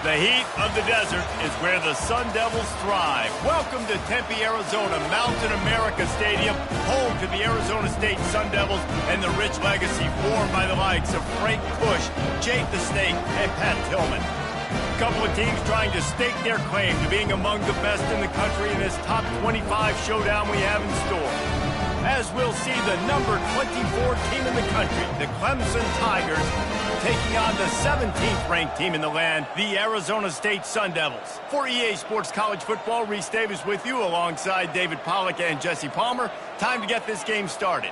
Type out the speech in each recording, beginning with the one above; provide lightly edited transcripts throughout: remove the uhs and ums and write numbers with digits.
The heat of the desert is where the Sun Devils thrive. Welcome to Tempe, Arizona, Mountain America Stadium, home to the Arizona State Sun Devils and the rich legacy formed by the likes of Frank Bush, Jake the Snake, and Pat Tillman. A couple of teams trying to stake their claim to being among the best in the country in this top 25 showdown we have in store. As we'll see the number 24 team in the country, the Clemson Tigers, taking on the 17th ranked team in the land, the Arizona State Sun Devils. For EA Sports College Football, Reese Davis with you alongside David Pollack and Jesse Palmer. Time to get this game started.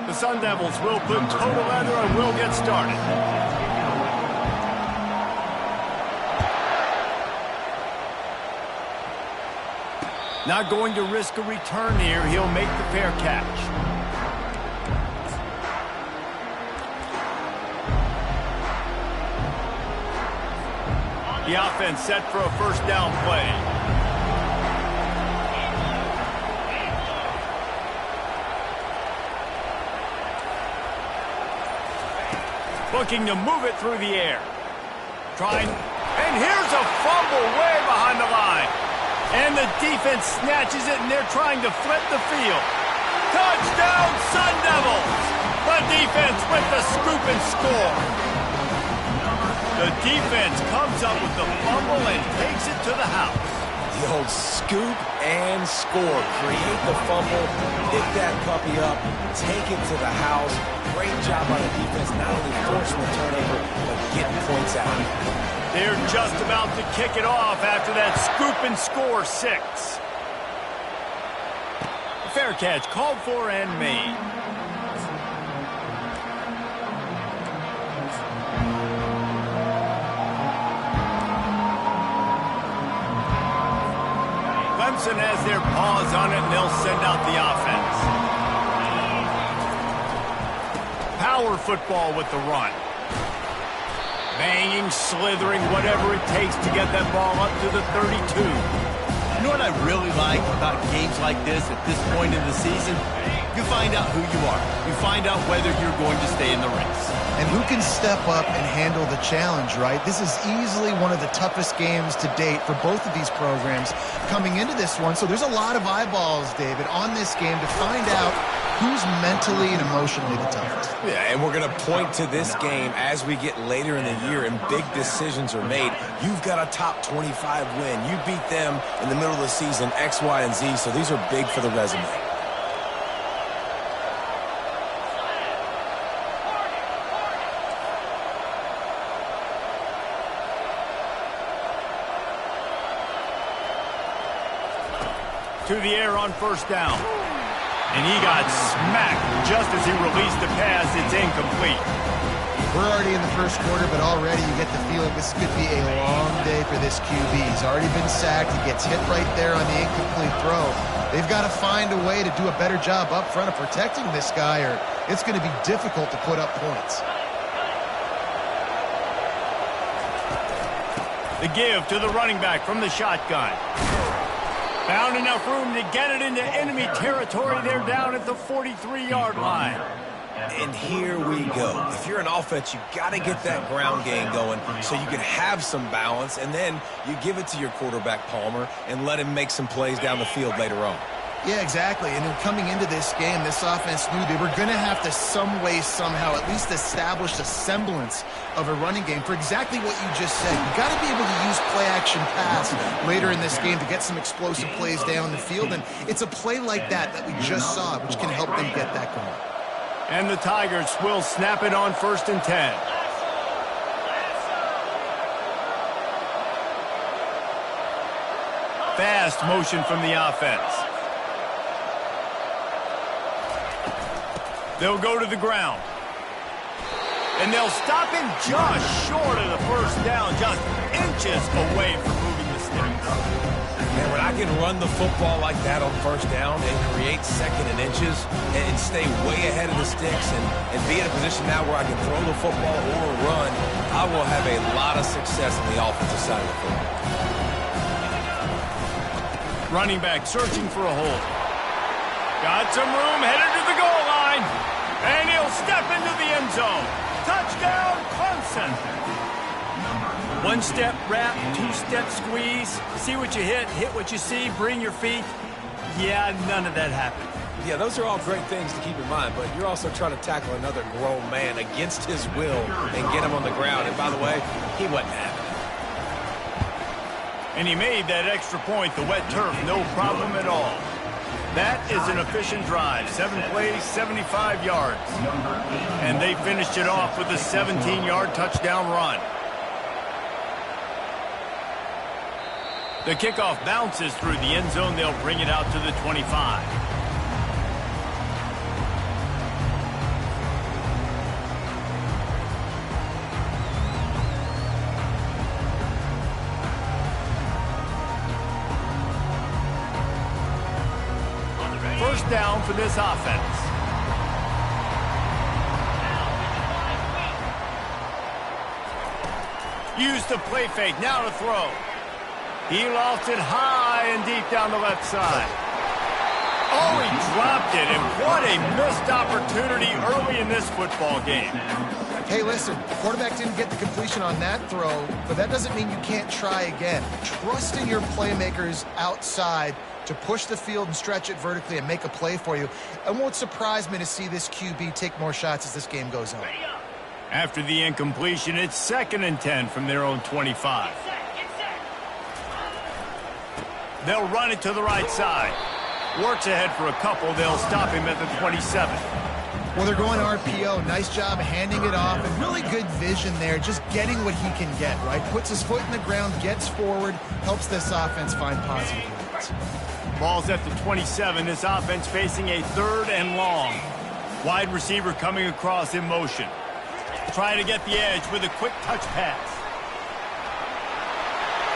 The Sun Devils will put total leather and will get started. Not going to risk a return here. He'll make the fair catch. The offense set for a first down play. Looking to move it through the air. Trying, and here's a fumble way behind the line. And the defense snatches it, and they're trying to flip the field. Touchdown, Sun Devils! The defense with the scoop and score. The defense comes up with the fumble and takes it to the house. The old scoop and score. Create the fumble, pick that puppy up, take it to the house. Great job by the defense, not only forcing the turnover, but getting points out of it. They're just about to kick it off after that scoop and score 6. Fair catch called for and made. Clemson has their paws on it, and they'll send out the offense. Power football with the run. Banging, slithering, whatever it takes to get that ball up to the 32. You know what I really like about games like this at this point in the season? You find out who you are. You find out whether you're going to stay in the race. And who can step up and handle the challenge, right? This is easily one of the toughest games to date for both of these programs coming into this one. So there's a lot of eyeballs, David, on this game to find out who's mentally and emotionally the toughest. Yeah, and we're going to point to this game as we get later in the year and big decisions are made. You've got a top 25 win. You beat them in the middle of the season, X, Y, and Z, so these are big for the resume. To the air on first down. And he got smacked just as he released the pass. It's incomplete. We're already in the first quarter, but already you get the feeling this could be a long day for this QB. He's already been sacked. He gets hit right there on the incomplete throw. They've got to find a way to do a better job up front of protecting this guy, or it's going to be difficult to put up points. The give to the running back from the shotgun. Found enough room to get it into enemy territory. They're down at the 43-yard line. And here we go. If you're an offense, you've got to get that ground game going so you can have some balance, and then you give it to your quarterback, Palmer, and let him make some plays down the field later on. Yeah, exactly. And then coming into this game, this offense knew they were going to have to some way, somehow, at least establish a semblance of a running game for exactly what you just said. You got to be able to use play-action pass later in this game to get some explosive plays down the field. And it's a play like that we just saw, which can help them get that going. And the Tigers will snap it on 1st and 10. Fast motion from the offense. They'll go to the ground. And they'll stop him just short of the first down, just inches away from moving the sticks. And when I can run the football like that on first down and create second and inches and stay way ahead of the sticks and be in a position now where I can throw the football or run, I will have a lot of success on the offensive side of the football. Running back searching for a hole. Got some room, headed to the goal line. And he'll step into the end zone. Touchdown, Clemson. One-step wrap, two-step squeeze. See what you hit what you see, bring your feet. Yeah, none of that happened. Yeah, those are all great things to keep in mind, but you're also trying to tackle another grown man against his will and get him on the ground. And by the way, he wasn't having it. And he made that extra point, the wet turf, no problem at all. That is an efficient drive. 7 plays, 75 yards. And they finished it off with a 17-yard touchdown run. The kickoff bounces through the end zone. They'll bring it out to the 25. First down for this offense. Use the play fake. Now to throw. He lost it high and deep down the left side. Oh, he dropped it, and what a missed opportunity early in this football game. Hey, listen, the quarterback didn't get the completion on that throw, but that doesn't mean you can't try again. Trust in your playmakers outside to push the field and stretch it vertically and make a play for you. It won't surprise me to see this QB take more shots as this game goes on. After the incompletion, it's 2nd and 10 from their own 25. They'll run it to the right side. Works ahead for a couple. They'll stop him at the 27. Well, they're going RPO. Nice job handing it off, and really good vision there, just getting what he can get, right? Puts his foot in the ground, gets forward, helps this offense find positive yards. Ball's at the 27. This offense facing a 3rd and long. Wide receiver coming across in motion. Trying to get the edge with a quick touch pass.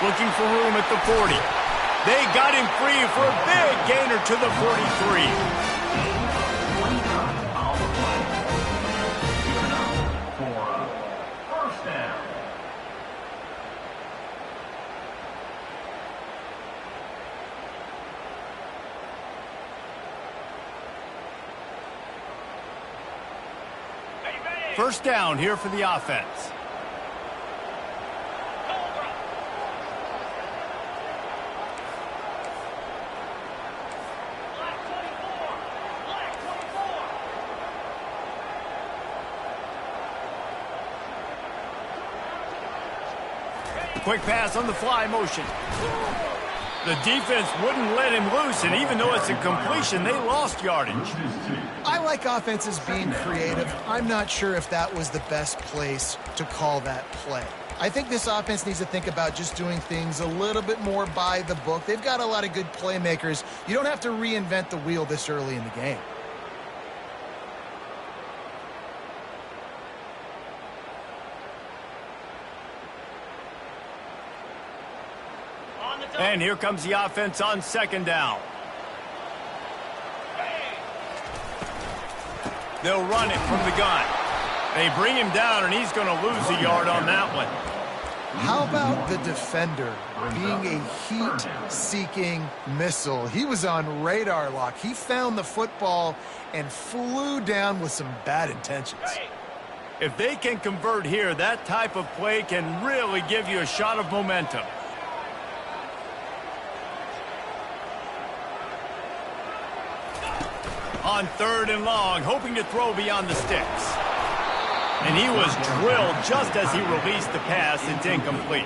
Looking for room at the 40. They got him free for a big gainer to the 43. First down here for the offense. Quick pass on the fly motion. The defense wouldn't let him loose, and even though it's a completion, they lost yardage. I like offenses being creative. I'm not sure if that was the best place to call that play. I think this offense needs to think about just doing things a little bit more by the book. They've got a lot of good playmakers. You don't have to reinvent the wheel this early in the game. And here comes the offense on 2nd down. They'll run it from the gun. They bring him down, and he's going to lose a yard on that one. How about the defender being a heat-seeking missile? He was on radar lock. He found the football and flew down with some bad intentions. If they can convert here, that type of play can really give you a shot of momentum. On 3rd and long, hoping to throw beyond the sticks. And he was drilled just as he released the pass. It's incomplete.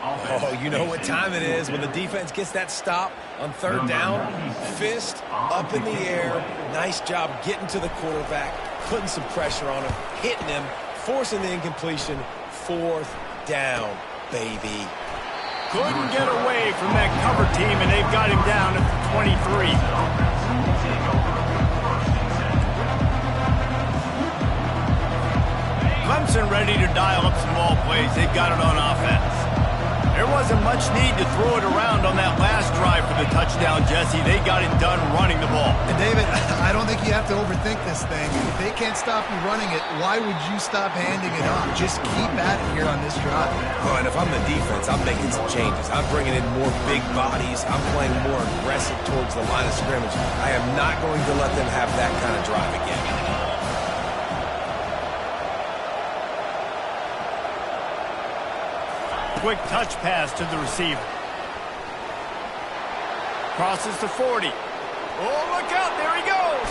Oh, you know what time it is when the defense gets that stop on 3rd down. Fist up in the air. Nice job getting to the quarterback, putting some pressure on him, hitting him, forcing the incompletion. 4th down, baby. Couldn't get away from that cover team, and they've got him down at the 23. Clemson ready to dial up some ball plays. They've got it on offense. There wasn't much need to throw it around on that last drive for the touchdown, Jesse. They got it done running the ball. And David, I don't think you have to overthink this thing. If they can't stop you running it, why would you stop handing it off? Just keep at it here on this drive. Oh, and if I'm the defense, I'm making some changes. I'm bringing in more big bodies. I'm playing more aggressive towards the line of scrimmage. I am not going to let them have that kind of drive again. Quick touch pass to the receiver. Crosses to 40. Oh, look out, there he goes.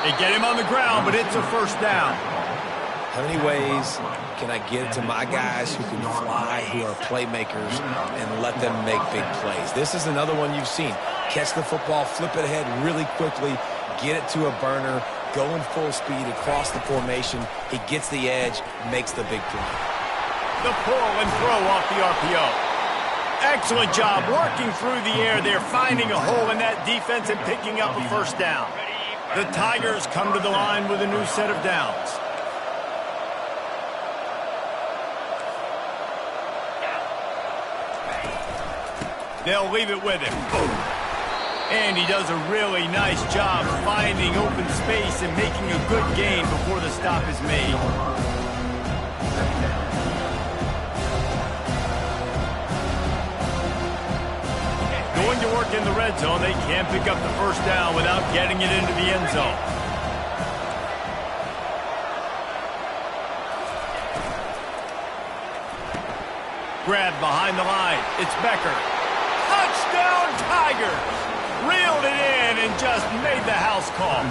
They get him on the ground, but it's a first down. How many ways can I get it to my guys who can fly, who are playmakers, and let them make big plays? This is another one you've seen. Catch the football, flip it ahead really quickly, get it to a burner, go in full speed across the formation. He gets the edge, makes the big play. The pull and throw off the RPO. Excellent job working through the air there, finding a hole in that defense and picking up a first down. The Tigers come to the line with a new set of downs. They'll leave it with him. And he does a really nice job finding open space and making a good gain before the stop is made. Going to work in the red zone, they can't pick up the first down without getting it into the end zone. Grabbed behind the line. It's Becker. Touchdown Tigers! Reeled it in and just made the house call.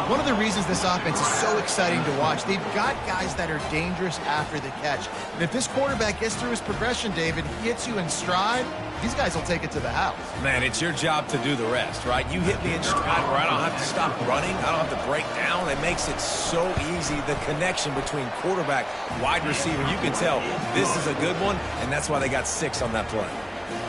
One of the reasons this offense is so exciting to watch, they've got guys that are dangerous after the catch. And if this quarterback gets through his progression, David, he hits you in stride, these guys will take it to the house. Man, it's your job to do the rest, right? You hit me in stride where I don't have to stop running. I don't have to break down. It makes it so easy. The connection between quarterback, wide receiver, you can tell this is a good one, and that's why they got 6 on that play.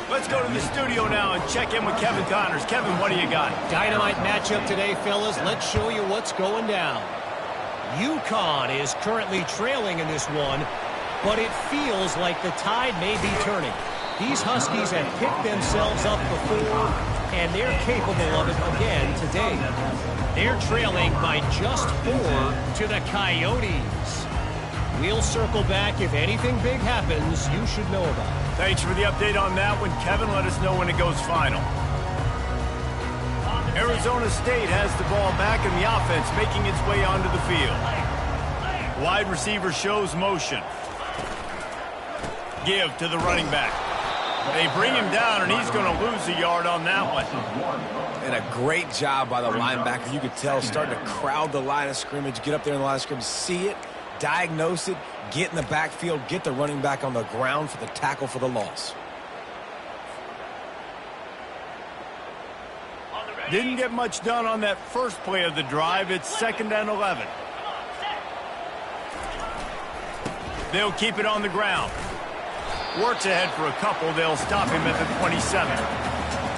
Let's go to the studio now and check in with Kevin Connors. Kevin, what do you got? Dynamite matchup today, fellas. Let's show you what's going down. UConn is currently trailing in this one, but it feels like the tide may be turning. These Huskies have picked themselves up before, and they're capable of it again today. They're trailing by just 4 to the Coyotes. We'll circle back. If anything big happens, you should know about it. Thanks for the update on that one, Kevin. Let us know when it goes final. Arizona State has the ball back in the offense, making its way onto the field. Wide receiver shows motion. Give to the running back. They bring him down, and he's going to lose a yard on that one. And a great job by the linebacker. You could tell, starting to crowd the line of scrimmage, get up there in the line of scrimmage, see it, diagnose it, get in the backfield, get the running back on the ground for the tackle for the loss. Didn't get much done on that first play of the drive. It's 2nd and 11. They'll keep it on the ground. Works ahead for a couple. They'll stop him at the 27.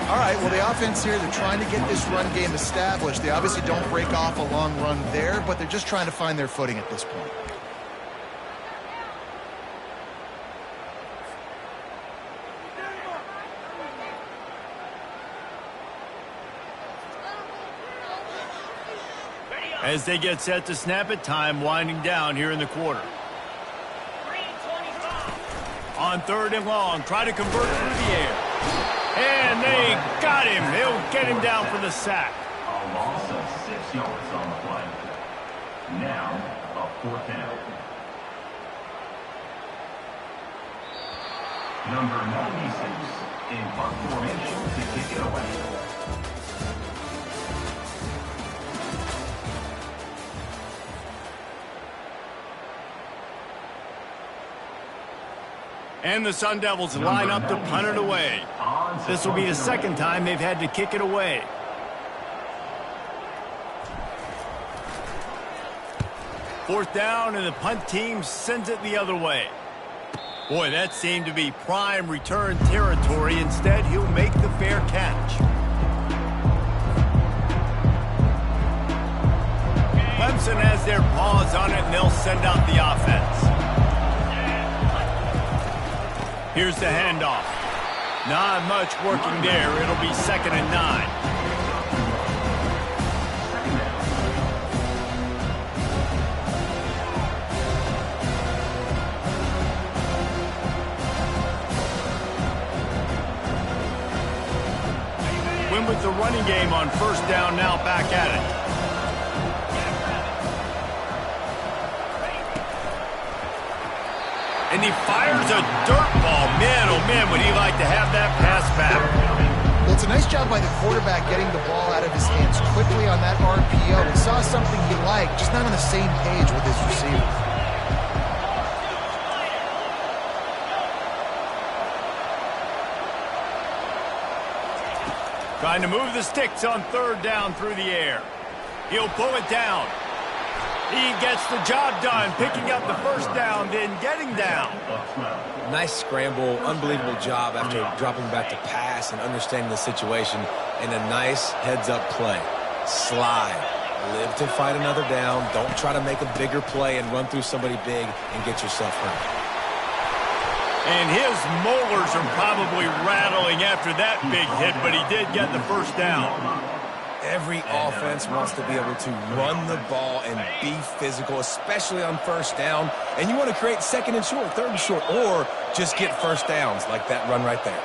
All right, well, the offense here, they're trying to get this run game established. They obviously don't break off a long run there, but they're just trying to find their footing at this point. As they get set to snap it, time winding down here in the quarter. On 3rd and long, try to convert through the air. And they got him. They'll get him down for the sack. A loss of 6 yards on the play. Now, a 4th down. Number 96 in punt formation to kick it away. And the Sun Devils line up to punt it away. This will be the 2nd time they've had to kick it away. Fourth down, and the punt team sends it the other way. Boy, that seemed to be prime return territory. Instead, he'll make the fair catch. Clemson has their paws on it, and they'll send out the offense. Here's the handoff. Not much working there. It'll be 2nd and 9. Win with the running game on 1st down, now back at it. And he fires a dirt ball. Man, oh man, would he like to have that pass back. Well, it's a nice job by the quarterback getting the ball out of his hands quickly on that RPO. He saw something he liked, just not on the same page with his receiver. Trying to move the sticks on 3rd down through the air. He'll pull it down. He gets the job done, picking up the 1st down, then getting down. Nice scramble, unbelievable job after dropping back to pass and understanding the situation, and a nice heads-up play. Slide. Live to fight another down. Don't try to make a bigger play and run through somebody big and get yourself hurt. And his molars are probably rattling after that big hit, but he did get the 1st down. Every offense wants to be able to run the ball and be physical, especially on 1st down. And you want to create 2nd and short, 3rd and short, or just get 1st downs like that run right there.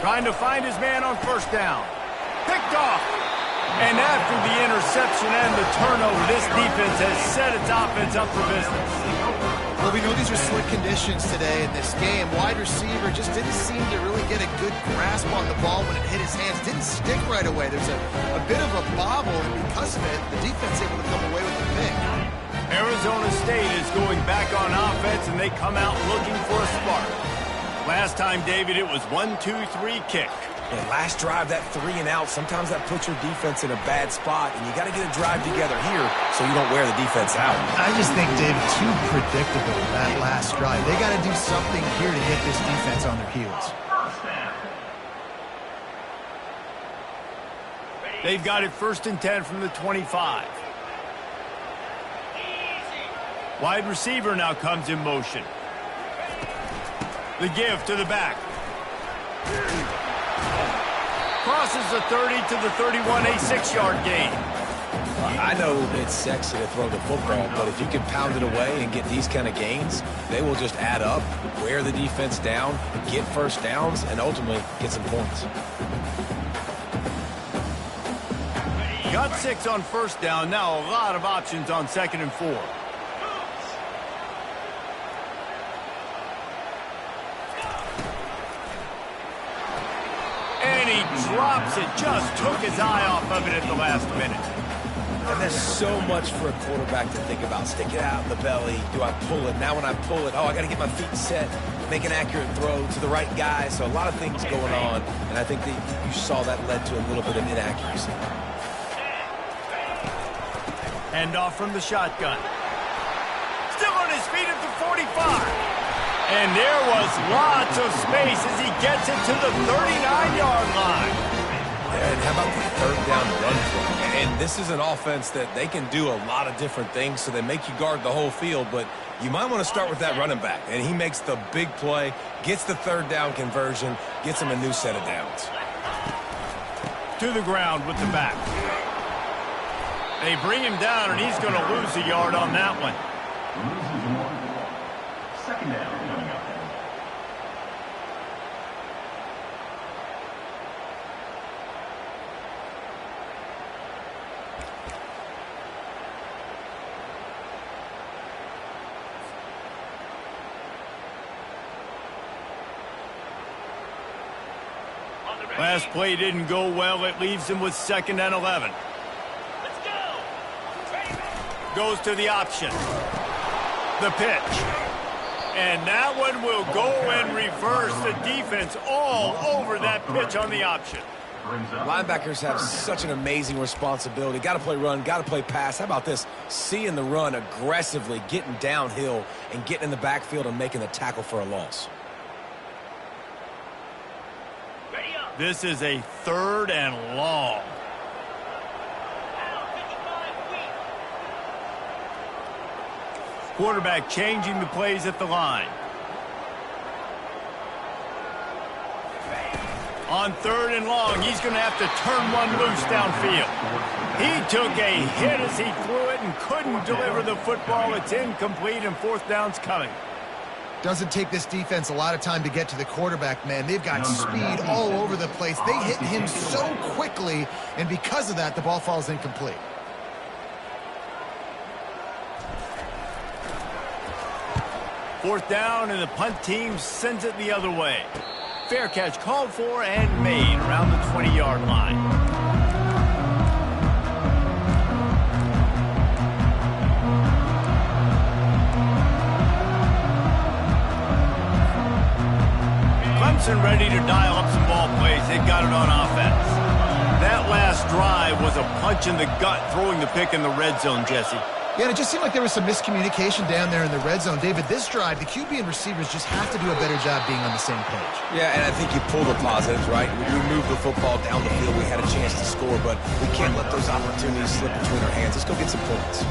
Trying to find his man on 1st down. Picked off. And after the interception and the turnover, this defense has set its offense up for business. Well, we know these are slick conditions today in this game. Wide receiver just didn't seem to really get a good grasp on the ball when it hit his hands. Didn't stick right away. There's a bit of a bobble, and because of it, the defense able to come away with the pick. Arizona State is going back on offense, and they come out looking for a spark. Last time, David, it was 1-2-3 kick. And last drive, that 3 and out, sometimes that puts your defense in a bad spot, and you got to get a drive together here so you don't wear the defense out. I just think, David, too predictable, that last drive. They got to do something here to get this defense on their heels. They've got it 1st and 10 from the 25. Wide receiver now comes in motion. The give to the back. Crosses the 30 to the 31, a 6-yard gain. I know it's sexy to throw the football, but if you can pound it away and get these kind of gains, they will just add up, wear the defense down, get 1st downs, and ultimately get some points. Got 6 on 1st down. Now a lot of options on 2nd and 4. And he drops it. Just took his eye off of it at the last minute. And there's so much for a quarterback to think about. Stick it out in the belly. Do I pull it? Now when I pull it, oh, I got to get my feet set, make an accurate throw to the right guy. So a lot of things going on, and I think that you saw that led to a little bit of inaccuracy. Handoff from the shotgun. Still on his feet at the 45. And there was lots of space as he gets it to the 39-yard line. And how about the 3rd down run play? And this is an offense that they can do a lot of different things, so they make you guard the whole field, but you might want to start with that running back. And he makes the big play, gets the 3rd down conversion, gets him a new set of downs. To the ground with the back. They bring him down, and he's going to lose a yard on that one. 2nd down coming up. Last play didn't go well. It leaves him with 2nd and 11. Goes to the option. The pitch. And that one will go and reverse. The defense all over that pitch on the option. Linebackers have such an amazing responsibility. Got to play run, got to play pass. How about this? Seeing the run aggressively, getting downhill, and getting in the backfield and making the tackle for a loss. Ready up. This is a 3rd and long. Quarterback changing the plays at the line. On 3rd and long, he's going to have to turn one loose downfield. He took a hit as he threw it and couldn't deliver the football. It's incomplete, and 4th down's coming. Doesn't take this defense a lot of time to get to the quarterback, man. They've got speed all over the place. They hit him so quickly, and because of that, the ball falls incomplete. Fourth down, and the punt team sends it the other way. Fair catch called for and made around the 20-yard line. Clemson ready to dial up some ball plays. They've got it on offense. That last drive was a punch in the gut, throwing the pick in the red zone, Jesse. Yeah, and it just seemed like there was some miscommunication down there in the red zone. David, this drive, the QB and receivers just have to do a better job being on the same page. Yeah, and I think you pull the positives, right? We moved the football down the field. We had a chance to score, but we can't let those opportunities slip between our hands. Let's go get some points.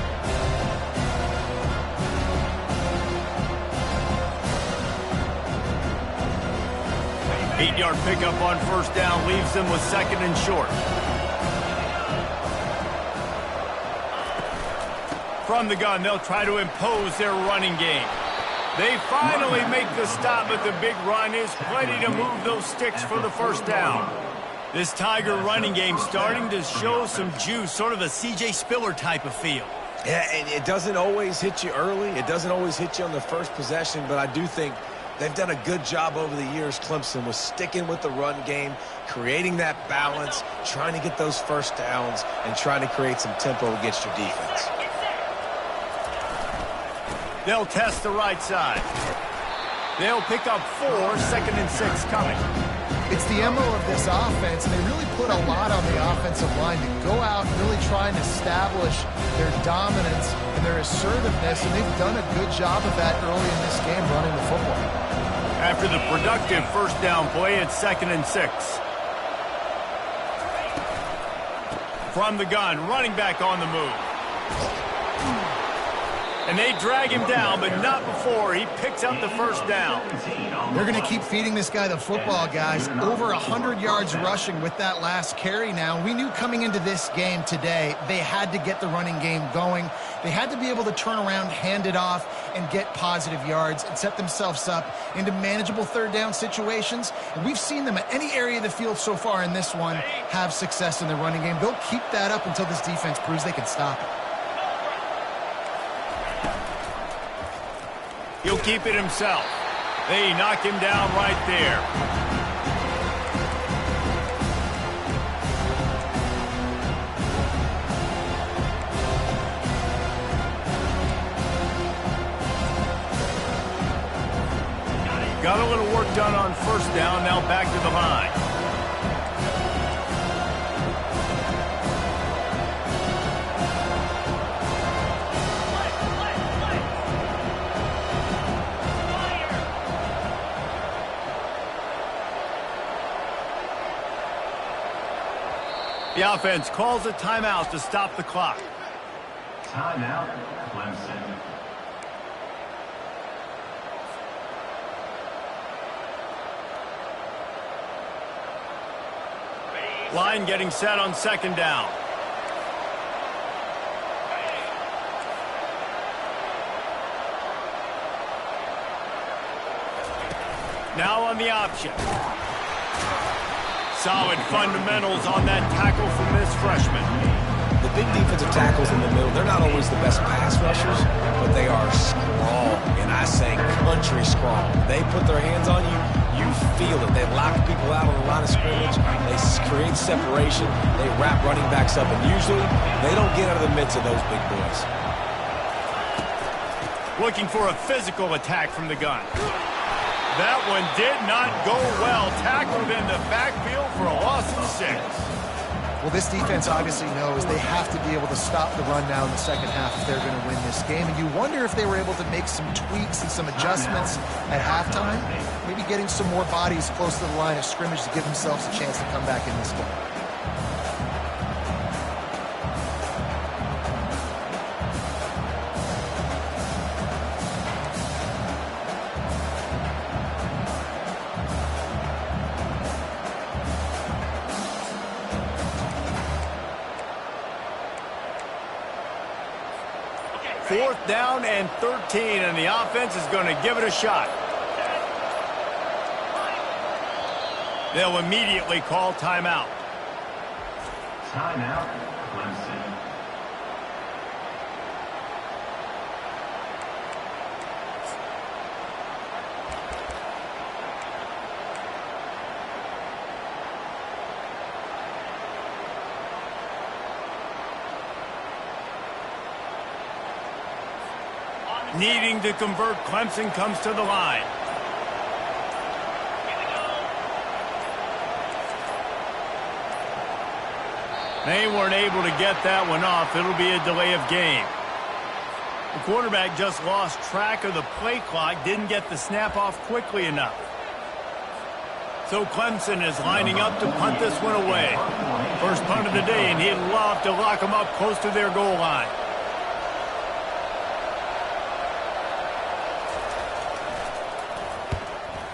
Eight-yard pickup on 1st down leaves them with 2nd and short. From the gun, they'll try to impose their running game. They finally make the stop, but the big run is plenty to move those sticks for the 1st down. This Tiger running game starting to show some juice, sort of a C.J. Spiller type of feel. Yeah, and it doesn't always hit you early. It doesn't always hit you on the first possession, but I do think they've done a good job over the years, Clemson, with sticking with the run game, creating that balance, trying to get those 1st downs, and trying to create some tempo against your defense. They'll test the right side. They'll pick up 4, 2nd and 6 coming. It's the MO of this offense, and they really put a lot on the offensive line to go out and really try and establish their dominance and their assertiveness, and they've done a good job of that early in this game running the football. After the productive 1st down play, it's 2nd and 6. From the gun, running back on the move. And they drag him down, but not before he picks up the 1st down. They're going to keep feeding this guy the football, guys. Over 100 yards rushing with that last carry now. We knew coming into this game today, they had to get the running game going. They had to be able to turn around, hand it off, and get positive yards and set themselves up into manageable 3rd down situations. And we've seen them at any area of the field so far in this one have success in the running game. They'll keep that up until this defense proves they can stop it. He'll keep it himself. They knock him down right there. Got a little work done on 1st down, now back to the line. The offense calls a timeout to stop the clock. Timeout, Clemson. Line getting set on 2nd down. Now on the option. Solid fundamentals on that tackle from this freshman. The big defensive tackles in the middle, they're not always the best pass rushers, but they are strong, and I say country strong. They put their hands on you, you feel it. They lock people out on the line of scrimmage. They create separation. They wrap running backs up, and usually they don't get out of the midst of those big boys. Looking for a physical attack from the gun. That one did not go well. Tackled in the backfield for a loss of 6. Well, this defense obviously knows they have to be able to stop the run now in the second half if they're going to win this game. And you wonder if they were able to make some tweaks and some adjustments at halftime, maybe getting some more bodies close to the line of scrimmage to give themselves a chance to come back in this game. Fourth down and 13, and the offense is going to give it a shot. They'll immediately call timeout. Timeout, Clemson. Needing to convert, Clemson comes to the line. They weren't able to get that one off. It'll be a delay of game. The quarterback just lost track of the play clock, didn't get the snap off quickly enough. So Clemson is lining up to punt this one away. First punt of the day, and he'd love to lock them up close to their goal line.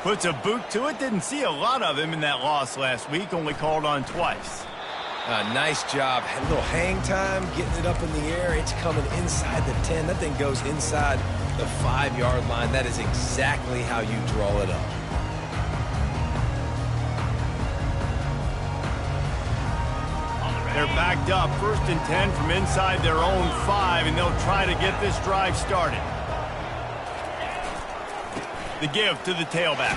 Puts a boot to it. Didn't see a lot of him in that loss last week. Only called on twice. Nice job. A little hang time, getting it up in the air. It's coming inside the 10. That thing goes inside the 5-yard line. That is exactly how you draw it up. They're backed up. 1st and 10 from inside their own 5, and they'll try to get this drive started. The give to the tailback.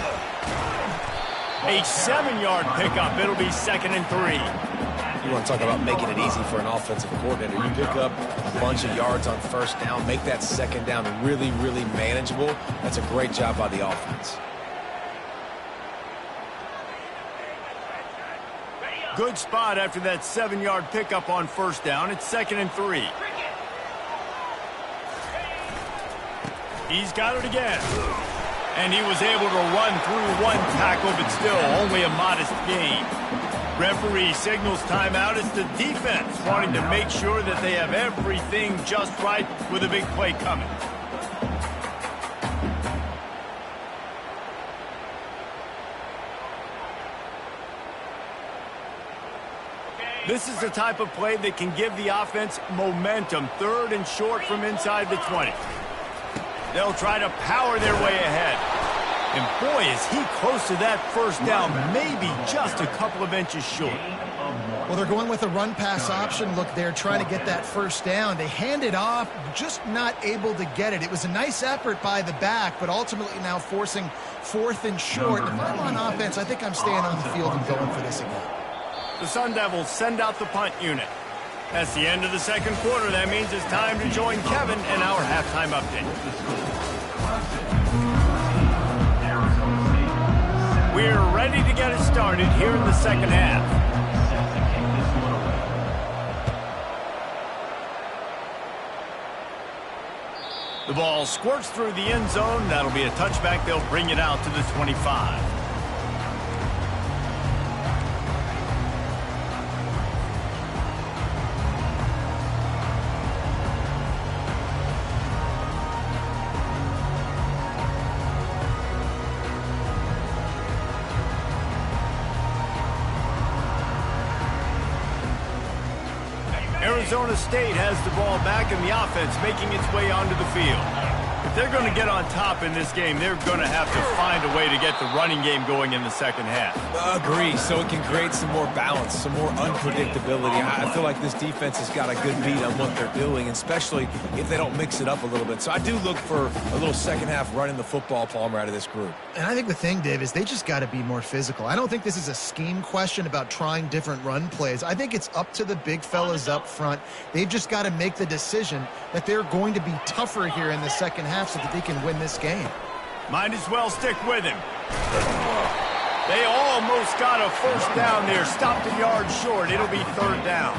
A 7-yard pickup. It'll be 2nd and 3. You want to talk about making it easy for an offensive coordinator. You pick up a bunch of yards on 1st down, make that 2nd down really, really manageable. That's a great job by the offense. Good spot after that 7-yard pickup on 1st down. It's 2nd and 3. He's got it again. And he was able to run through one tackle, but still only a modest gain. Referee signals timeout. It's the defense wanting to make sure that they have everything just right with a big play coming. This is the type of play that can give the offense momentum. 3rd and short from inside the 20. They'll try to power their way ahead. And boy, is he close to that 1st down, maybe just a couple of inches short. Well, they're going with a run-pass option. Look, they're trying to get that 1st down. They hand it off, just not able to get it. It was a nice effort by the back, but ultimately now forcing 4th and short. If I'm on offense, I think I'm staying on the field and going for this again. The Sun Devils send out the punt unit. That's the end of the 2nd quarter. That means it's time to join Kevin in our halftime update. We're ready to get it started here in the 2nd half. The ball squirts through the end zone. That'll be a touchback. They'll bring it out to the 25. Arizona State has the ball back, and the offense making its way onto the field. If they're going to get on top in this game, they're going to have to find a way to get the running game going in the 2nd half. Agree, so it can create some more balance, some more unpredictability. I feel like this defense has got a good beat on what they're doing, especially if they don't mix it up a little bit. So I do look for a little 2nd half running the football, Palmer, out of this group. And I think the thing, Dave, is they just got to be more physical. I don't think this is a scheme question about trying different run plays. I think it's up to the big fellas up front. They've just got to make the decision that they're going to be tougher here in the 2nd half so that they can win this game. Might as well stick with him. They almost got a first down there. Stopped a yard short. It'll be third down.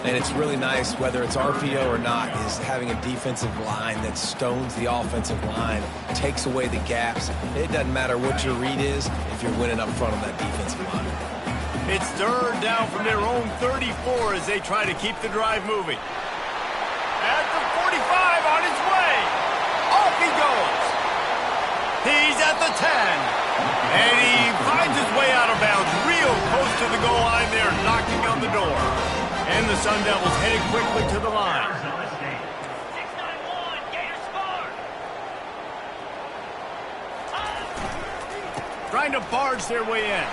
And it's really nice, whether it's RPO or not, is having a defensive line that stones the offensive line, takes away the gaps. It doesn't matter what your read is if you're winning up front on that defensive line. It's third down from their own 34 as they try to keep the drive moving. At the 45, on his way. Off he goes. He's at the 10. And he finds his way out of bounds real close to the goal line there, knocking on the door. And the Sun Devils headed quickly to the line. 6-9-1, Gators score. Trying to barge their way in.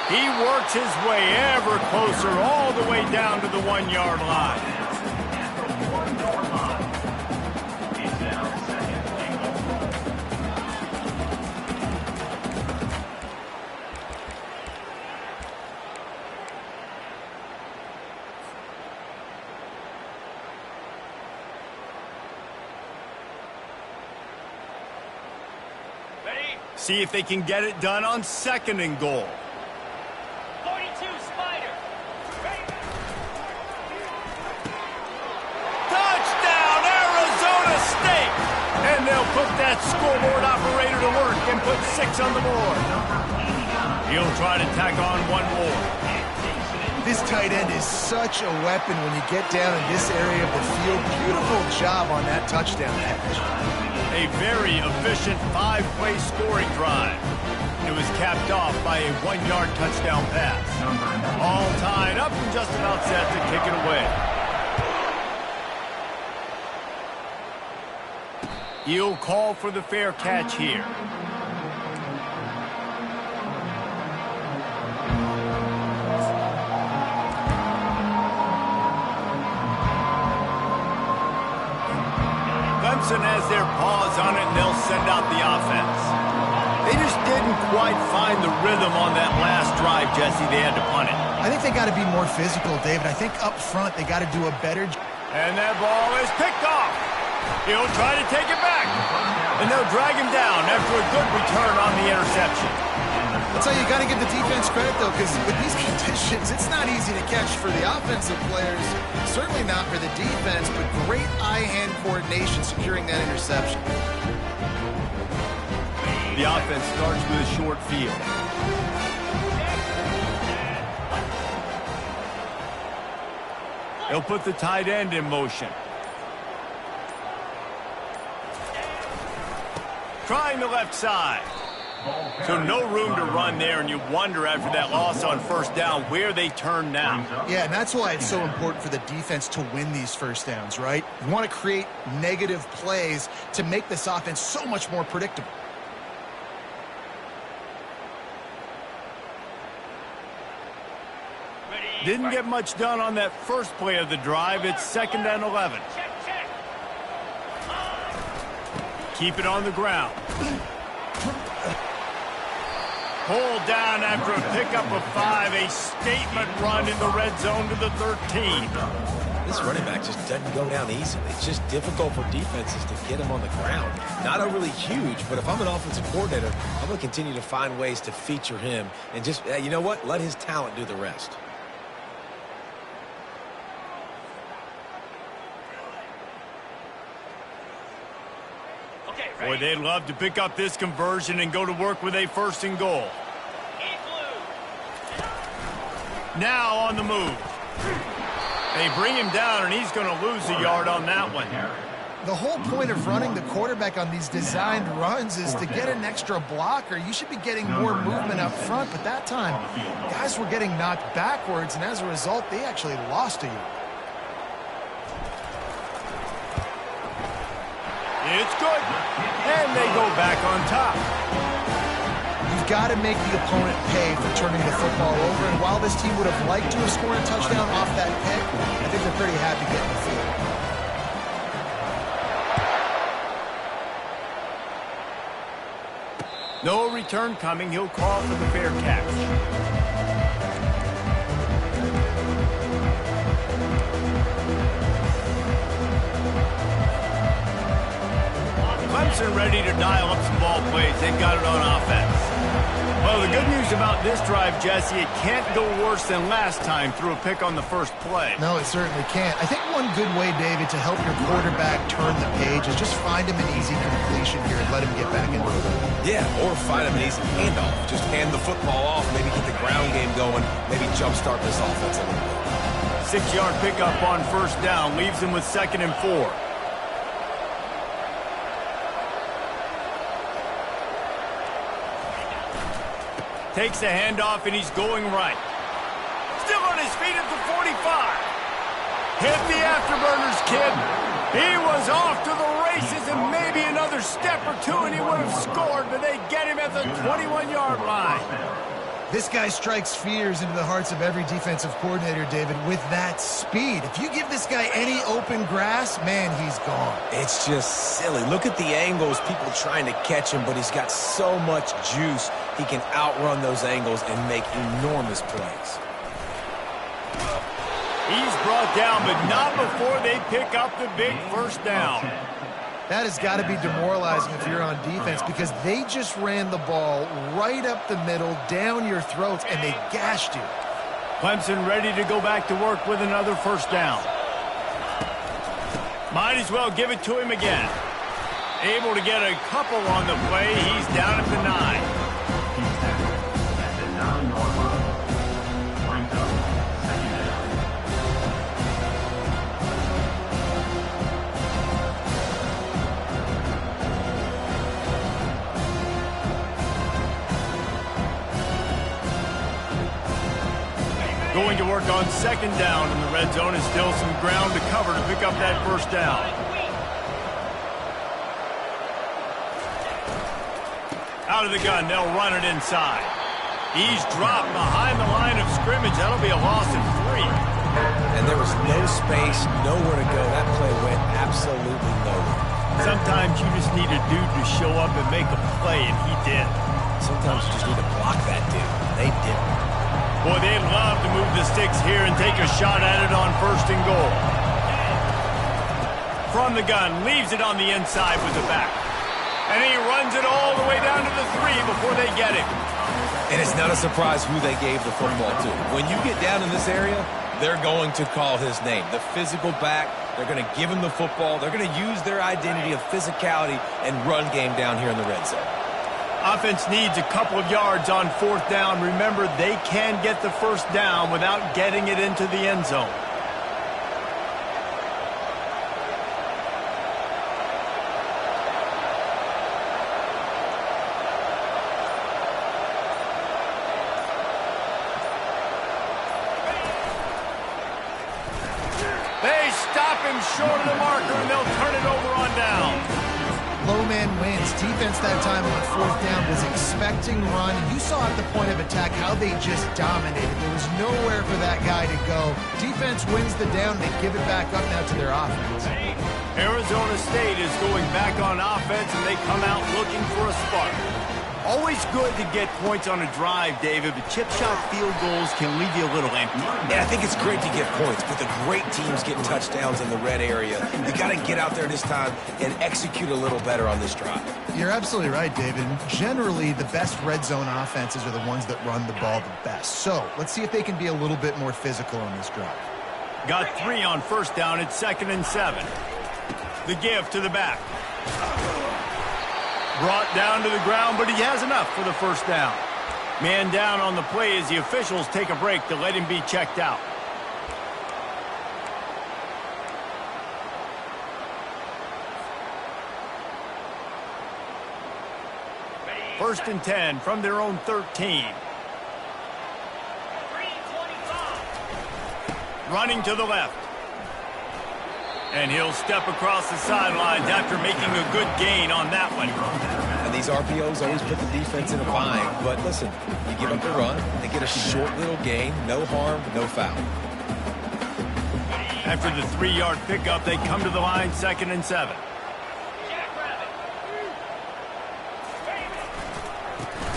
He works his way ever closer all the way down to the 1-yard line. See if they can get it done on 2nd and goal. 42, Spider. Touchdown, Arizona State! And they'll put that scoreboard operator to work and put 6 on the board. He'll try to tack on one more. This tight end is such a weapon when you get down in this area of the field. Beautiful job on that touchdown catch. A very efficient 5-play scoring drive. It was capped off by a 1-yard touchdown pass. All tied up and just about set to kick it away. He'll call for the fair catch here. Clemson has their paws on it, and they'll send out the offense. They just didn't quite find the rhythm on that last drive, Jesse. They had to punt it. I think they got to be more physical, David. I think up front they got to do a better job. And that ball is picked off. He'll try to take it back. And they'll drag him down after a good return on the interception. That's how you got to give the defense credit, though, because with these conditions, it's not easy to catch for the offensive players. Certainly not for the defense, but great eye-hand coordination securing that interception. The offense starts with a short field. He'll put the tight end in motion. Trying the left side. So no room to run there, and you wonder after that loss on first down where they turn now. Yeah, and that's why it's so important for the defense to win these first downs, right? You want to create negative plays to make this offense so much more predictable. Didn't get much done on that first play of the drive. It's 2nd and 11. Keep it on the ground. Pulled down after a pickup of 5. A statement run in the red zone to the 13. This running back just doesn't go down easily. It's just difficult for defenses to get him on the ground. Not overly huge, but if I'm an offensive coordinator, I'm going to continue to find ways to feature him and just, you know what, let his talent do the rest. Boy, they'd love to pick up this conversion and go to work with a 1st and goal. Now on the move. They bring him down, and he's going to lose a yard on that one. The whole point of running the quarterback on these designed runs is to get an extra blocker. You should be getting more movement up front, but that time, guys were getting knocked backwards, and as a result, they actually lost a yard. It's good. And they go back on top. You've got to make the opponent pay for turning the football over. And while this team would have liked to have scored a touchdown off that pick, I think they're pretty happy getting the field. No return coming. He'll call for the fair catch. Clemson ready to dial up some ball plays. They've got it on offense. Well, the good news about this drive, Jesse, it can't go worse than last time through a pick on the first play. No, it certainly can't. I think one good way, David, to help your quarterback turn the page is just find him an easy completion here and let him get back into it. Yeah, or find him an easy handoff. Just hand the football off, maybe get the ground game going, maybe jumpstart this offense a little bit. 6-yard pickup on first down leaves him with 2nd and 4. Takes the handoff, and he's going right. Still on his feet at the 45. Hit the afterburners, kid. He was off to the races, and maybe another step or two, and he would have scored, but they get him at the 21-yard line. This guy strikes fears into the hearts of every defensive coordinator, David, with that speed. If you give this guy any open grass, man, he's gone. It's just silly. Look at the angles, people trying to catch him, but he's got so much juice. He can outrun those angles and make enormous plays. He's brought down, but not before they pick up the big first down. That has got to be demoralizing if you're on defense because they just ran the ball right up the middle, down your throats, and they gashed you. Clemson ready to go back to work with another first down. Might as well give it to him again. Able to get a couple on the play. He's down at the 9. Going to work on 2nd down in the red zone is still some ground to cover to pick up that first down. Out of the gun, they'll run it inside. He's dropped behind the line of scrimmage. That'll be a loss of 3. And there was no space, nowhere to go. That play went absolutely nowhere. Sometimes you just need a dude to show up and make a play, and he did. Sometimes you just need to block that dude. They didn't. Boy, they'd love to move the sticks here and take a shot at it on 1st and goal. From the gun, leaves it on the inside with the back. And he runs it all the way down to the 3 before they get him. And it's not a surprise who they gave the football to. When you get down in this area, they're going to call his name. The physical back, they're going to give him the football. They're going to use their identity of physicality and run game down here in the red zone. Offense needs a couple of yards on 4th down. Remember, they can get the first down without getting it into the end zone. They stop him short of the marker, and they'll turn it over on down. Low man wins. Defense that time on 4th down was expecting run. You saw at the point of attack how they just dominated. There was nowhere for that guy to go. Defense wins the down. They give it back up now to their offense. Arizona State is going back on offense, and they come out looking for a spark. Always good to get points on a drive, David, but chip shot field goals can leave you a little empty. Yeah, I think it's great to get points, but the great teams get touchdowns in the red area. You got to get out there this time and execute a little better on this drive. You're absolutely right, David. Generally, the best red zone offenses are the ones that run the ball the best. So let's see if they can be a little bit more physical on this drive. Got 3 on first down at 2nd and 7. The give to the back. Brought down to the ground, but he has enough for the first down. Man down on the play as the officials take a break to let him be checked out. First and 10 from their own 13. Running to the left. And he'll step across the sidelines after making a good gain on that one. And these RPOs always put the defense in a bind. But listen, you give up the run, they get a short little gain, no harm, no foul. After the 3-yard pickup, they come to the line 2nd and 7.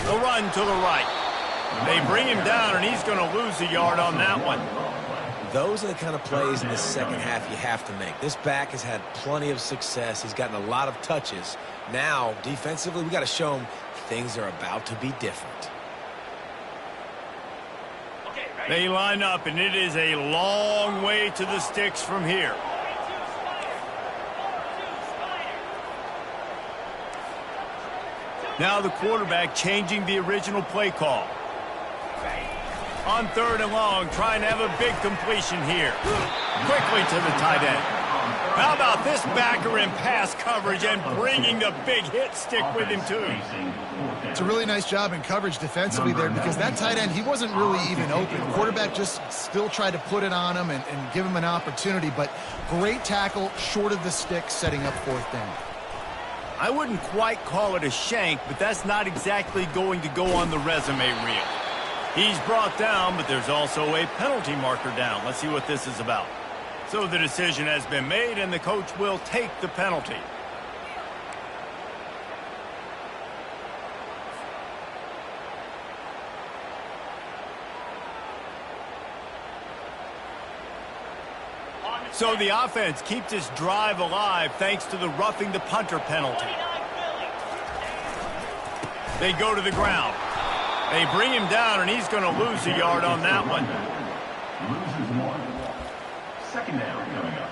The run to the right. They bring him down, and he's going to lose a yard on that one. Those are the kind of plays in the second half you have to make. This back has had plenty of success. He's gotten a lot of touches, Now, defensively, we got to show them things are about to be different. They line up, and it is a long way to the sticks from here. Now the quarterback changing the original play call. On 3rd and long, trying to have a big completion here. Quickly to the tight end. How about this backer in pass coverage and bringing the big hit stick with him, too? It's a really nice job in coverage defensively there because that tight end, he wasn't really even open. The quarterback just still tried to put it on him and give him an opportunity, but great tackle short of the stick, setting up 4th down. I wouldn't quite call it a shank, but that's not exactly going to go on the resume reel. He's brought down, but there's also a penalty marker down. Let's see what this is about. So the decision has been made, and the coach will take the penalty. So the offense keeps its drive alive thanks to the roughing the punter penalty. They go to the ground. They bring him down, and he's going to lose a yard on that one. Loses 1. 2nd down coming up.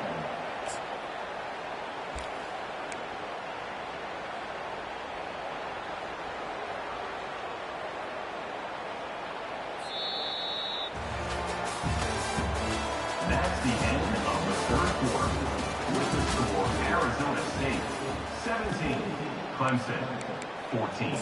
That's the end of the 3rd quarter. With the score, Arizona State 17, Clemson 14.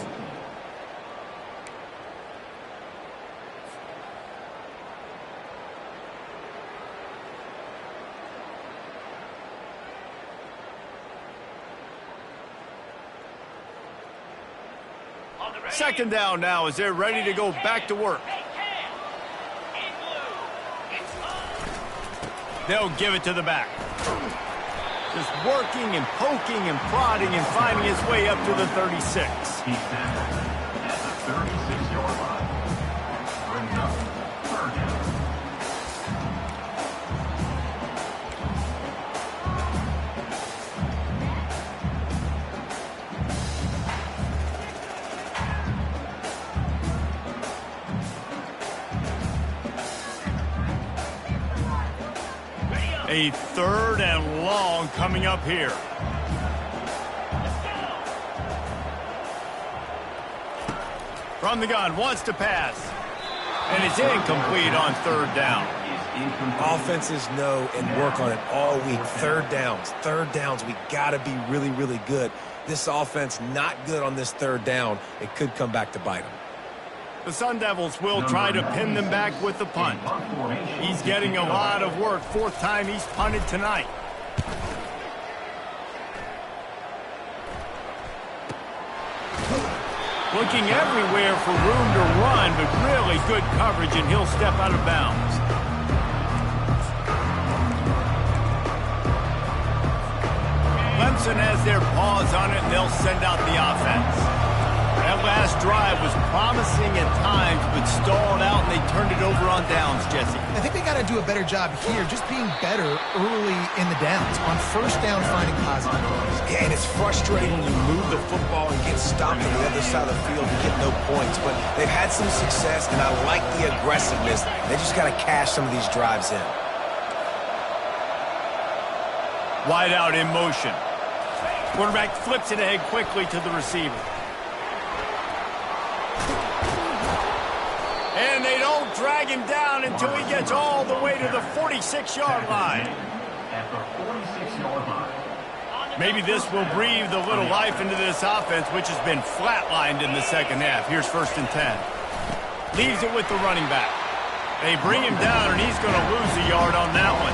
Second down now as they're ready to go back to work. They'll give it to the back. Just working and poking and prodding and finding his way up to the 36. He's tackled at the 36-yard line. Brings up 3rd down. A 3rd and long coming up here. From the gun, wants to pass. And it's incomplete on 3rd down. Offenses know and work on it all week. 3rd downs, we got to be really, really good. This offense not good on this 3rd down. It could come back to bite them. The Sun Devils will try to pin them back with the punt. He's getting a lot of work. 4th time he's punted tonight. Looking everywhere for room to run, but really good coverage, and he'll step out of bounds. Clemson has their paws on it, and they'll send out the offense. That last drive was promising at times, but stalled out, and they turned it over on downs, Jesse. I think they got to do a better job here, just being better early in the downs. On 1st down, finding positive plays. Yeah, and it's frustrating when you move the football and get stopped on the other side of the field and get no points. But they've had some success, and I like the aggressiveness. They just got to cash some of these drives in. Wide out in motion. Quarterback flips it ahead quickly to the receiver. And they don't drag him down until he gets all the way to the 46-yard line. At the 46-yard line. Maybe this will breathe a little life into this offense, which has been flatlined in the 2nd half. Here's 1st and 10. Leaves it with the running back. They bring him down, and he's going to lose a yard on that one.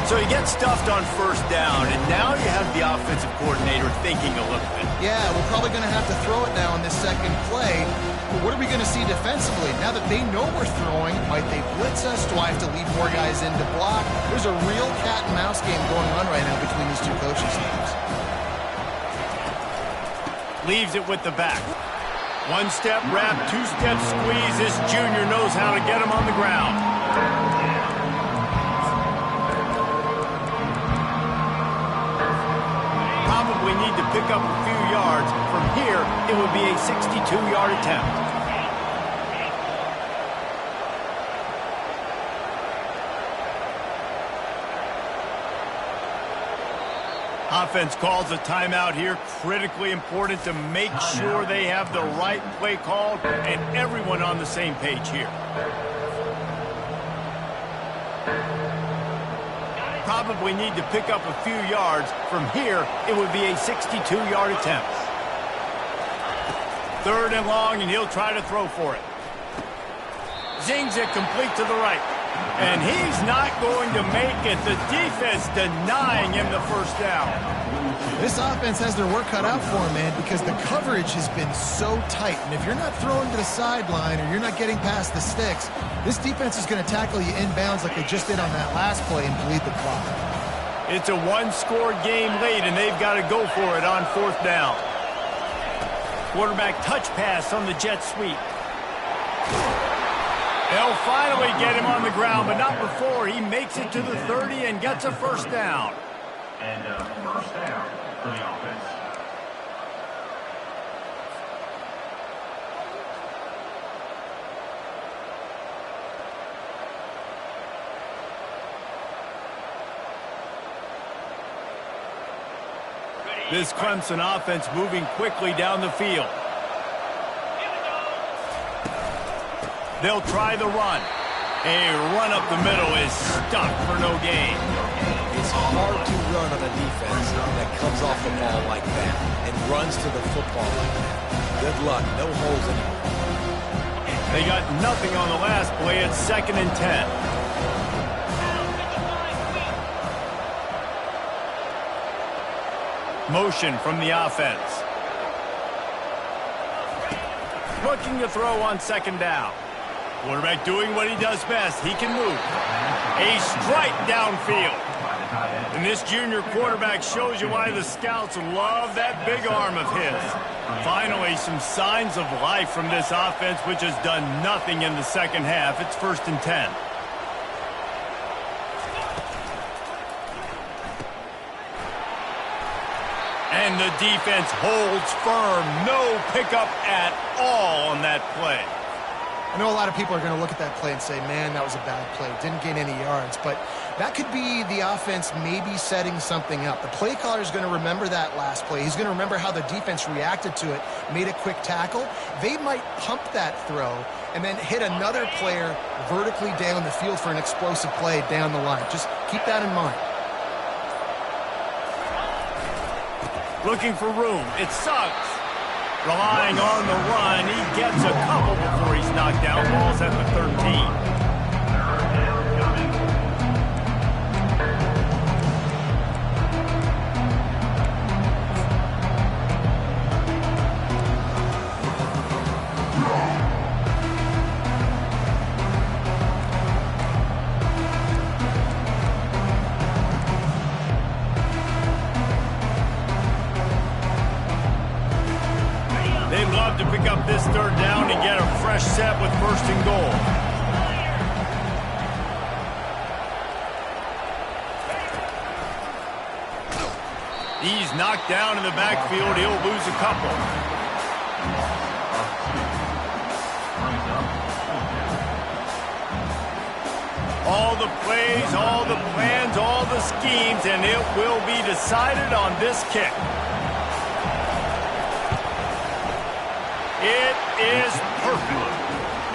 So he gets stuffed on 1st down, and now you have the offensive coordinator thinking a little bit. Yeah, we're probably going to have to throw it now in this 2nd play. But what are we going to see defensively? Now that they know we're throwing, might they blitz us? Do I have to leave more guys in to block? There's a real cat and mouse game going on right now between these 2 coaching staffs. Leaves it with the back. 1-step wrap, 2-step squeeze. This junior knows how to get him on the ground. Probably need to pick up a few yards. From here, it would be a 62-yard attempt. Offense calls a timeout here. Critically important to make sure they have the right play called and everyone on the same page here. Probably need to pick up a few yards. From here, it would be a 62-yard attempt. 3rd and long, and he'll try to throw for it. Zings it complete to the right. And he's not going to make it. The defense denying him the first down. This offense has their work cut out for them, man, because the coverage has been so tight. And if you're not throwing to the sideline or you're not getting past the sticks, this defense is going to tackle you inbounds like they just did on that last play and bleed the clock. It's a one-score game late, and they've got to go for it on 4th down. Quarterback touch pass on the jet sweep. They'll finally get him on the ground, but not before he makes it to the 30 and gets a first down. And first down for the offense. This Clemson offense moving quickly down the field. They'll try the run. A run up the middle is stuck for no gain. It's hard to run on a defense that comes off the ball like that and runs to the football like that. Good luck. No holes anymore. They got nothing on the last play. It's 2nd and 10. Motion from the offense. Looking to throw on 2nd down. Quarterback doing what he does best. He can move. A strike downfield. And this junior quarterback shows you why the scouts love that big arm of his. Finally, some signs of life from this offense, which has done nothing in the second half. It's 1st and 10. And the defense holds firm. No pickup at all on that play. I know a lot of people are going to look at that play and say, man, that was a bad play. Didn't gain any yards. But that could be the offense maybe setting something up. The play caller is going to remember that last play. He's going to remember how the defense reacted to it, made a quick tackle. They might pump that throw and then hit another player vertically down the field for an explosive play down the line. Just keep that in mind. Looking for room. It sucks. Relying on the run, he gets a couple before he's knocked down. Ball's at the 13. They'd love to pick up this 3rd down and get a fresh set with 1st and goal. He's knocked down in the backfield. He'll lose a couple. All the plays, all the plans, all the schemes, and it will be decided on this kick. It is perfect.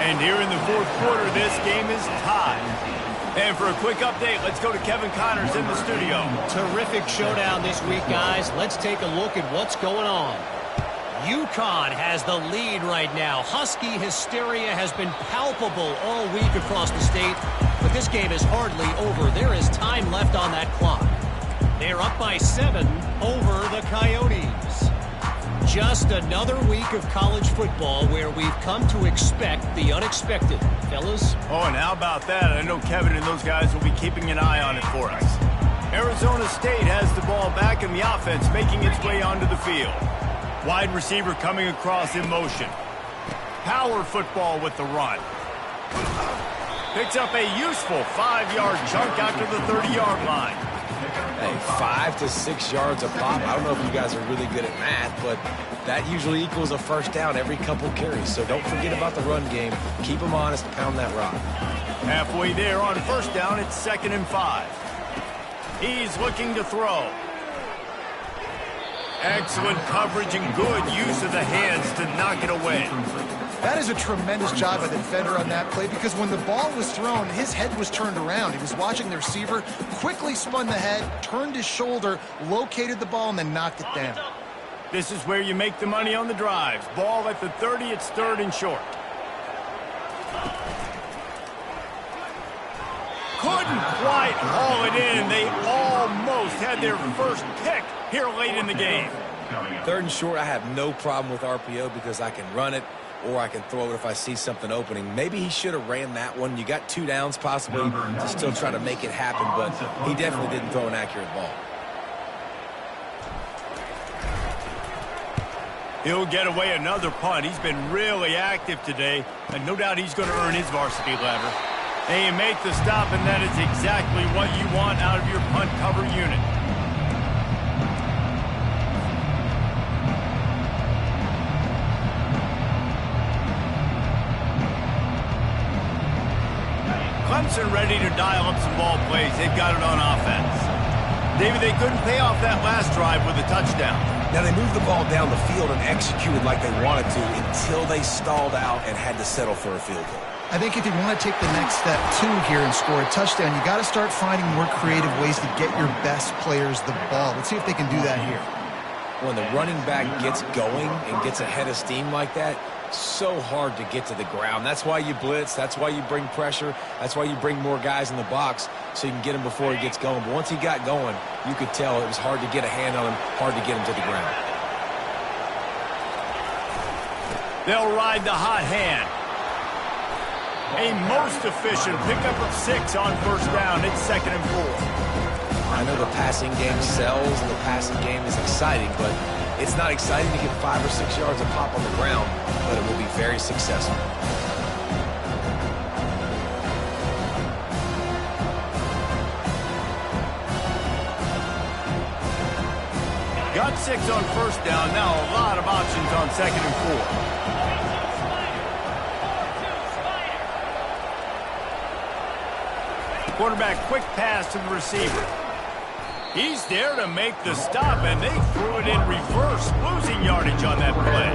And here in the 4th quarter, this game is tied. And for a quick update, let's go to Kevin Connors in the studio. Terrific showdown this week, guys. Let's take a look at what's going on. UConn has the lead right now. Husky hysteria has been palpable all week across the state, but this game is hardly over. There is time left on that clock. They're up by 7 over the Coyotes. Just another week of college football where we've come to expect the unexpected. Fellas? Oh, and how about that? I know Kevin and those guys will be keeping an eye on it for us. Arizona State has the ball back in the offense, making its way onto the field. Wide receiver coming across in motion. Power football with the run. Picks up a useful 5-yard chunk out to the 30-yard line. Hey, 5 to 6 yards a pop. I don't know if you guys are really good at math, but that usually equals a first down every couple carries. So don't forget about the run game. Keep them honest, pound that rock. Halfway there on first down, it's 2nd and 5. He's looking to throw. Excellent coverage and good use of the hands to knock it away. That is a tremendous job by the defender on that play, because when the ball was thrown, his head was turned around. He was watching the receiver, quickly spun the head, turned his shoulder, located the ball, and then knocked it down. This is where you make the money on the drives. Ball at the 30, it's 3rd and short. Couldn't quite haul it in. They almost had their first pick here late in the game. 3rd and short, I have no problem with RPO because I can run it or I can throw it if I see something opening. Maybe he should have ran that one. You got 2 downs possibly to still try to make it happen, but he definitely didn't throw an accurate ball. He'll get away another punt. He's been really active today, and no doubt he's going to earn his varsity letter. And you make the stop, and that is exactly what you want out of your punt cover unit. Clemson ready to dial up some ball plays. They've got it on offense. David, they couldn't pay off that last drive with a touchdown. Now, they moved the ball down the field and executed like they wanted to until they stalled out and had to settle for a field goal. I think if you want to take the next step, too, here and score a touchdown, you got to start finding more creative ways to get your best players the ball. Let's see if they can do that here. When the running back gets going and gets ahead of steam like that, so hard to get to the ground. That's why you blitz. That's why you bring pressure. That's why you bring more guys in the box so you can get him before he gets going. But once he got going, you could tell it was hard to get a hand on him, hard to get him to the ground. They'll ride the hot hand. A most efficient pickup of 6 on first down. It's 2nd and 4. I know the passing game sells and the passing game is exciting, but it's not exciting to get 5 or 6 yards a pop on the ground, but it will be very successful. Got 6 on first down. Now a lot of options on 2nd and 4. Quarterback quick pass to the receiver. He's there to make the stop, and they threw it in reverse, losing yardage on that play.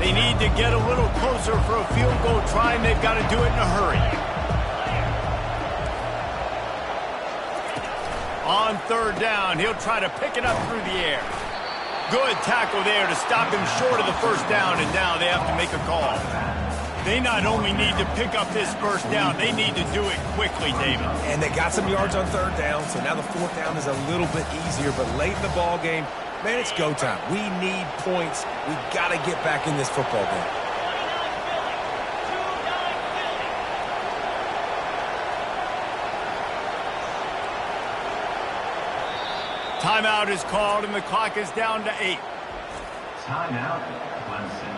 They need to get a little closer for a field goal try, and they've got to do it in a hurry. On 3rd down, he'll try to pick it up through the air. Good tackle there to stop him short of the first down, and now they have to make a call. They not only need to pick up this first down, they need to do it quickly, David. And they got some yards on 3rd down, so now the 4th down is a little bit easier, but late in the ball game, man, it's go time. We need points. We got to get back in this football game. Timeout is called, and the clock is down to 8. Timeout, Clemson.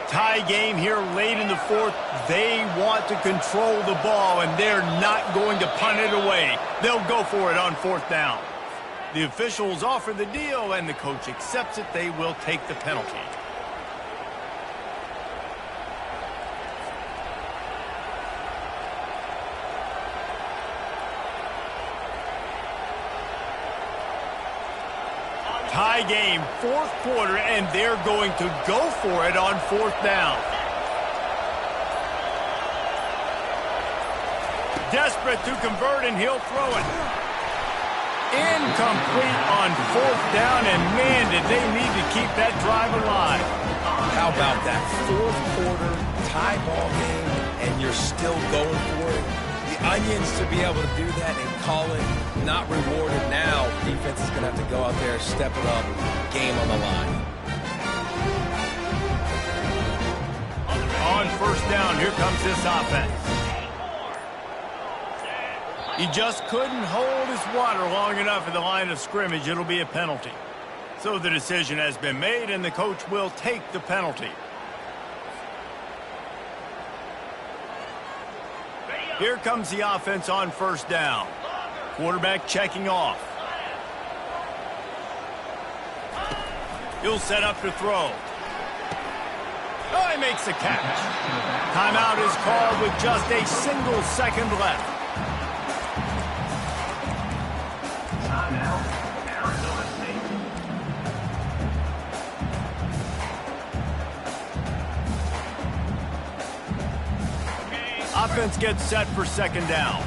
Tie game here late in the 4th. They want to control the ball, and they're not going to punt it away. They'll go for it on 4th down. The officials offer the deal, and the coach accepts it. They will take the penalty. Tie game, 4th quarter, and they're going to go for it on 4th down. Desperate to convert, and he'll throw it. Incomplete on 4th down, and man, did they need to keep that drive alive. How about that 4th quarter tie ball game, and you're still going for it? The onions to be able to do that and call it not rewarded now. Defense is going to have to go out there, step it up, game on the line. On first down, here comes this offense. He just couldn't hold his water long enough at the line of scrimmage. It'll be a penalty. So the decision has been made, and the coach will take the penalty. Here comes the offense on first down. Quarterback checking off. He'll set up to throw. Oh, he makes the catch. Timeout is called with just a single second left. Timeout, Arizona State. Offense gets set for second down.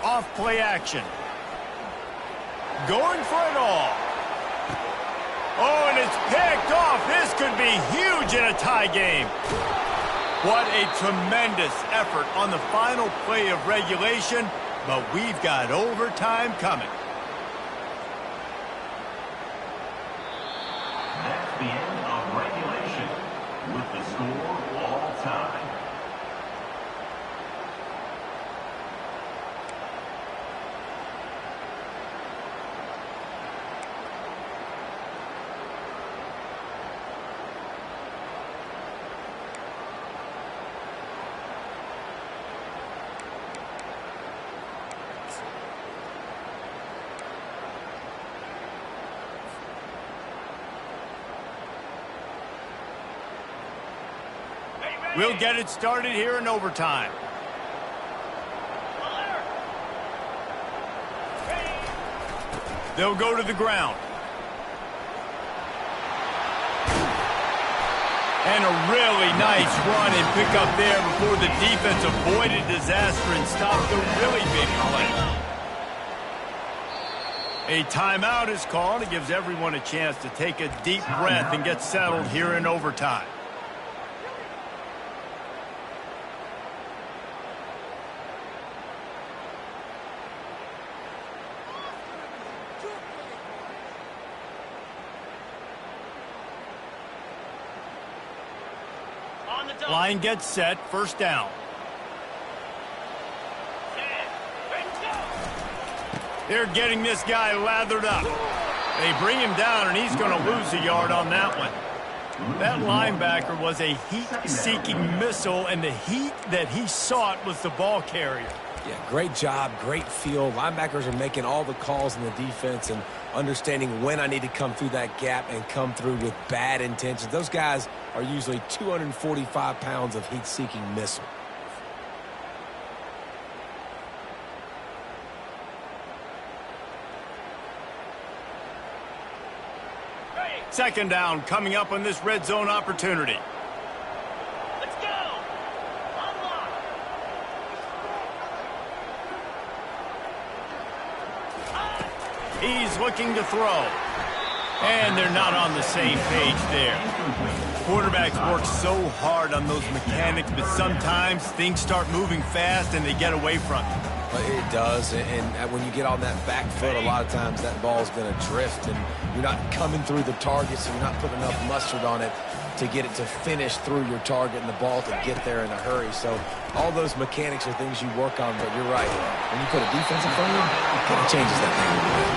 Off play action. Going for it all. Oh, and it's picked off. This could be huge in a tie game. What a tremendous effort on the final play of regulation, but we've got overtime coming. That's the end of regulation with the score all time. We'll get it started here in overtime. They'll go to the ground. And a really nice run and pick up there before the defense avoided disaster and stopped the really big play. A timeout is called. It gives everyone a chance to take a deep breath and get settled here in overtime. Line gets set, first down. They're getting this guy lathered up. They bring him down, and he's going to lose a yard on that one. That linebacker was a heat-seeking missile, and the heat that he sought was the ball carrier. Yeah, great job, great feel. Linebackers are making all the calls in the defense and understanding when I need to come through that gap and come through with bad intentions. Those guys are usually 245 pounds of heat-seeking missile. Second down coming up on this red zone opportunity. Let's go. Unlock. He's looking to throw. And they're not on the same page there. Quarterbacks work so hard on those mechanics, but sometimes things start moving fast and they get away from you. It does, and when you get on that back foot, a lot of times that ball's going to drift, and you're not coming through the targets, and you're not putting enough mustard on it to get it to finish through your target and the ball to get there in a hurry. So all those mechanics are things you work on, but you're right. When you put a defense in front of you, it kind of changes that thing a little bit.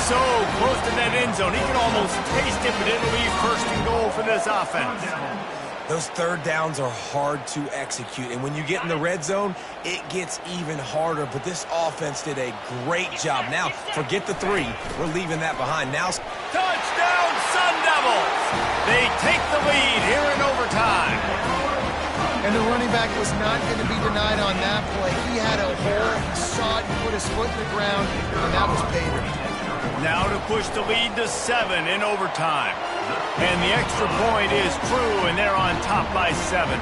So close to that end zone. He can almost taste it, but it'll be first and goal for this offense. Those third downs are hard to execute, and when you get in the red zone, it gets even harder, but this offense did a great job. Now, forget the three. We're leaving that behind. Now, Touchdown, Sun Devils! They take the lead here in overtime. And the running back was not going to be denied on that play. He had a hole, he saw it, he put his foot in the ground, and that was pay dirt. Now to push the lead to 7 in overtime. And the extra point is true, and they're on top by 7.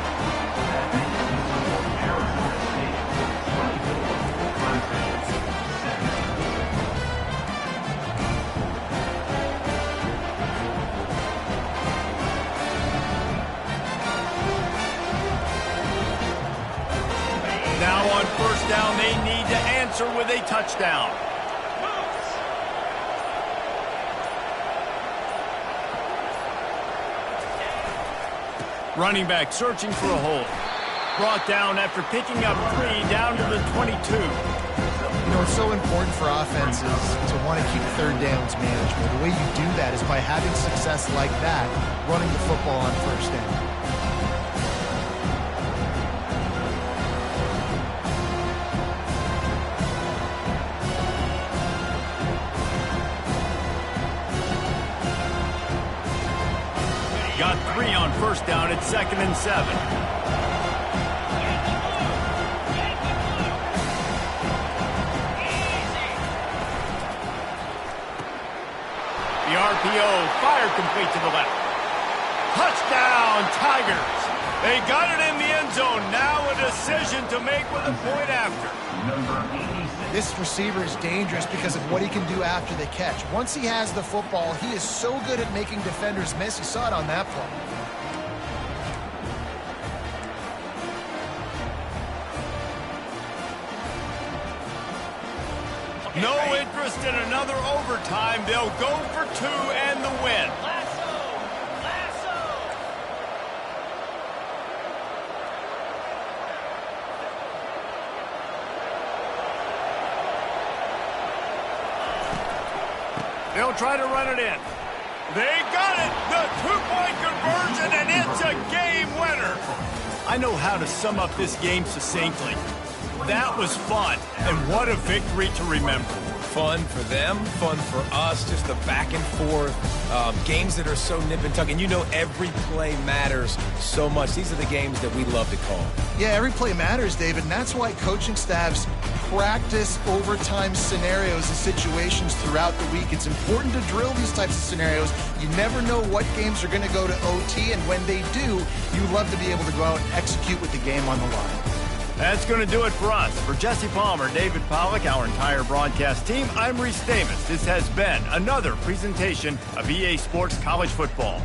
answer with a touchdown. Running back searching for a hole. Brought down after picking up 3 down to the 22. You know, it's so important for offenses to want to keep third downs manageable. The way you do that is by having success like that, running the football on first down. Got 3 on first down at 2nd and 7. The RPO fired complete to the left. Touchdown, Tigers. They got it in the end zone. Now a decision to make with a point after. This receiver is dangerous because of what he can do after the catch. Once he has the football, he is so good at making defenders miss. You saw it on that play. No interest in another overtime. They'll go for 2 and the win. Lasso! Lasso! They'll try to run it in. They got it! The 2-point conversion, and it's a game winner! I know how to sum up this game succinctly. That was fun, and what a victory to remember. Fun for them, fun for us, just the back and forth, games that are so nip and tuck. And you know every play matters so much. These are the games that we love to call. Yeah, every play matters, David, and that's why coaching staffs practice overtime scenarios and situations throughout the week. It's important to drill these types of scenarios. You never know what games are going to go to OT, and when they do, you love to be able to go out and execute with the game on the line. That's going to do it for us. For Jesse Palmer, David Pollack, our entire broadcast team, I'm Reese Davis. This has been another presentation of EA Sports College Football.